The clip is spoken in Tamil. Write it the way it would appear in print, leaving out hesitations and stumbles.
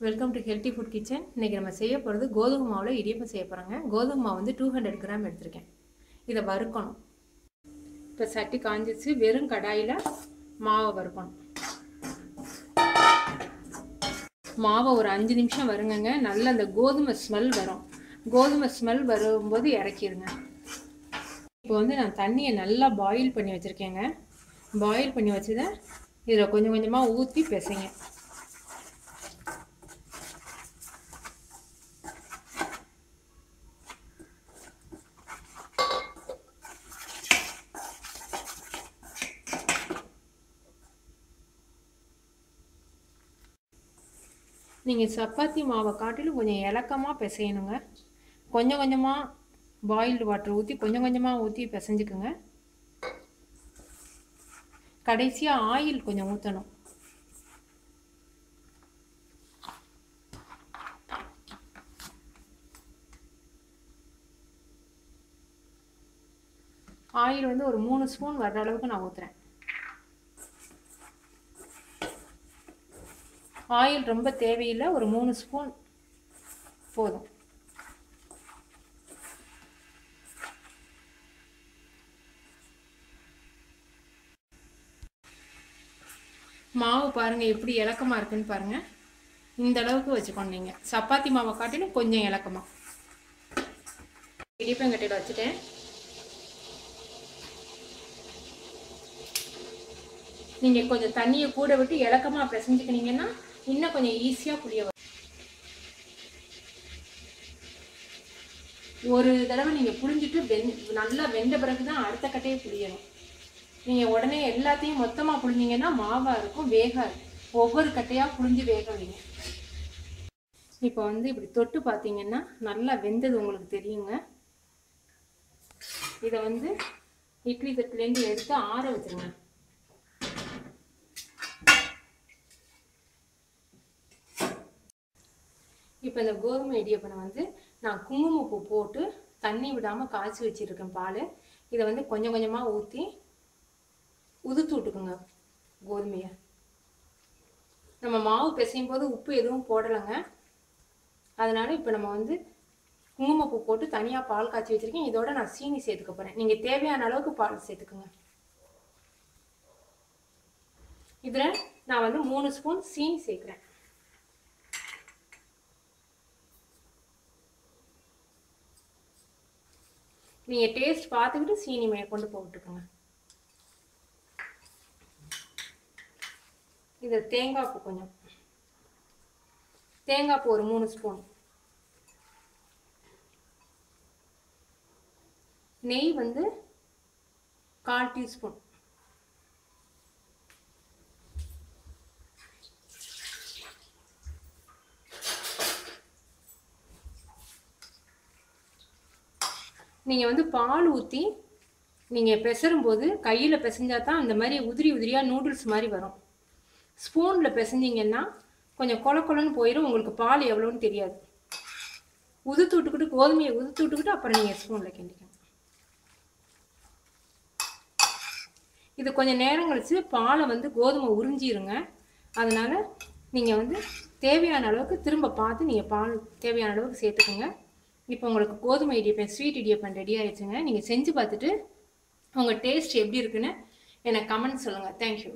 Welcome to healthy food kitchen. இன்றைக்கி நம்ம செய்ய போகிறது கோதுமை மாவில் இடியப்பம் செய்ய போகிறோங்க. கோதுமை மாவு வந்து 200 கிராம் எடுத்திருக்கேன். இதை வறுக்கணும். இப்போ சட்டி காஞ்சிச்சு, வெறும் கடாயில் மாவை வறுக்கணும். மாவை ஒரு 5 நிமிஷம் வருங்கங்க. நல்ல அந்த கோதுமை ஸ்மெல் வரும். கோதுமை ஸ்மெல் வரும்போது இறக்கிடுங்க. இப்போ வந்து நான் தண்ணியை நல்லா பாயில் பண்ணி வச்சுருக்கேங்க. பாயில் பண்ணி வச்சதை இதில் கொஞ்சம் கொஞ்சமாக ஊற்றி பிசைங்க. நீங்கள் சப்பாத்தி மாவை காட்டிலும் கொஞ்சம் இலக்கமாக பிசையணுங்க. கொஞ்சம் கொஞ்சமாக பாயில்டு வாட்டர் ஊற்றி கொஞ்சம் கொஞ்சமாக ஊற்றி பிசைஞ்சுக்குங்க. கடைசியாக ஆயில் கொஞ்சம் ஊற்றணும். ஆயில் வந்து ஒரு 3 ஸ்பூன் வர்ற அளவுக்கு நான் ஊற்றுறேன். ஆயில் ரொம்ப தேவையில்லை, ஒரு 3 ஸ்பூன் போதும். மாவு பாருங்கள் எப்படி இலக்கமாக இருக்குன்னு பாருங்கள். இந்த அளவுக்கு வச்சுக்கணும். நீங்கள் சப்பாத்தி மாவை காட்டிலும் கொஞ்சம் இலக்கமாக. இடிப்பங்கட்டையில் வச்சுட்டேன். நீங்கள் கொஞ்சம் தண்ணியை கூட விட்டு இலக்கமாக பிசைஞ்சுக்கினீங்கன்னா இன்னும் கொஞ்சம் ஈஸியாக புளிய வரும். ஒரு தடவை நீங்கள் புளிஞ்சிட்டு நல்லா வெந்த பிறகு தான் அடுத்த கட்டையை புளியணும். நீங்கள் உடனே எல்லாத்தையும் மொத்தமாக புளிஞ்சிங்கன்னா மாவாக இருக்கும், வேகாது. ஒவ்வொரு கட்டையாக புளிஞ்சு வேக வைங்க. இப்போ வந்து இப்படி தொட்டு பார்த்தீங்கன்னா நல்லா வெந்தது உங்களுக்கு தெரியுங்க. இதை வந்து இட்லி தட்டுலேருந்து எடுத்து ஆற வச்சுருங்க. இப்போ இந்த கோதுமை இடியப்பனை வந்து நான் குங்குமப்பூ போட்டு தண்ணி விடாமல் காய்ச்சி வச்சுருக்கேன் பால். இதை வந்து கொஞ்சம் கொஞ்சமாக ஊற்றி உதுத்து விட்டுக்குங்க கோதுமையை. நம்ம மாவு பிசையும் போது உப்பு எதுவும் போடலைங்க. அதனால் இப்போ நம்ம வந்து குங்குமப்பூ போட்டு தனியாக பால் காய்ச்சி வச்சுருக்கேன். இதோட நான் சீனி சேர்த்துக்க போகிறேன். நீங்கள் தேவையான அளவுக்கு பால் சேர்த்துக்குங்க. இதில் நான் வந்து 3 ஸ்பூன் சீனி சேர்க்குறேன். நீங்கள் டேஸ்ட் பார்த்துக்கிட்டு சீனி மேற்கொண்டு போட்டுக்கோங்க. இது தேங்காய் பூ கொஞ்சம், தேங்காய் பூ ஒரு 3 ஸ்பூன், நெய் வந்து 1/4 டீஸ்பூன், நீங்கள் வந்து பால் ஊற்றி நீங்கள் பிசைறும்போது கையில் பிசைஞ்சா தான் அந்த மாதிரி உதிரி உதிரியாக நூடுல்ஸ் மாதிரி வரும். ஸ்பூனில் பிசைஞ்சிங்கன்னா கொஞ்சம் கொல கொலன்னு போயிடும். உங்களுக்கு பால் எவ்வளோன்னு தெரியாது. உதுத்து விட்டுக்கிட்டு கோதுமையை உதுத்து விட்டுக்கிட்டு அப்புறம் நீங்கள் ஸ்பூனில் கிண்டிக்கணும். இது கொஞ்சம் நேரம் கழித்து பாலை வந்து கோதுமை உறிஞ்சிருங்க. அதனால் நீங்கள் வந்து தேவையான அளவுக்கு திரும்ப பார்த்து நீங்கள் பால் தேவையான அளவுக்கு சேர்த்துக்கோங்க. இப்போ உங்களுக்கு கோதுமை இடியப்பம், ஸ்வீட் இடியப்பம் ரெடி ஆயிடுச்சுங்க. நீங்கள் செஞ்சு பார்த்துட்டு உங்கள் டேஸ்ட் எப்படி இருக்குன்னு எனக்கு கமெண்ட் சொல்லுங்கள். தேங்க்யூ.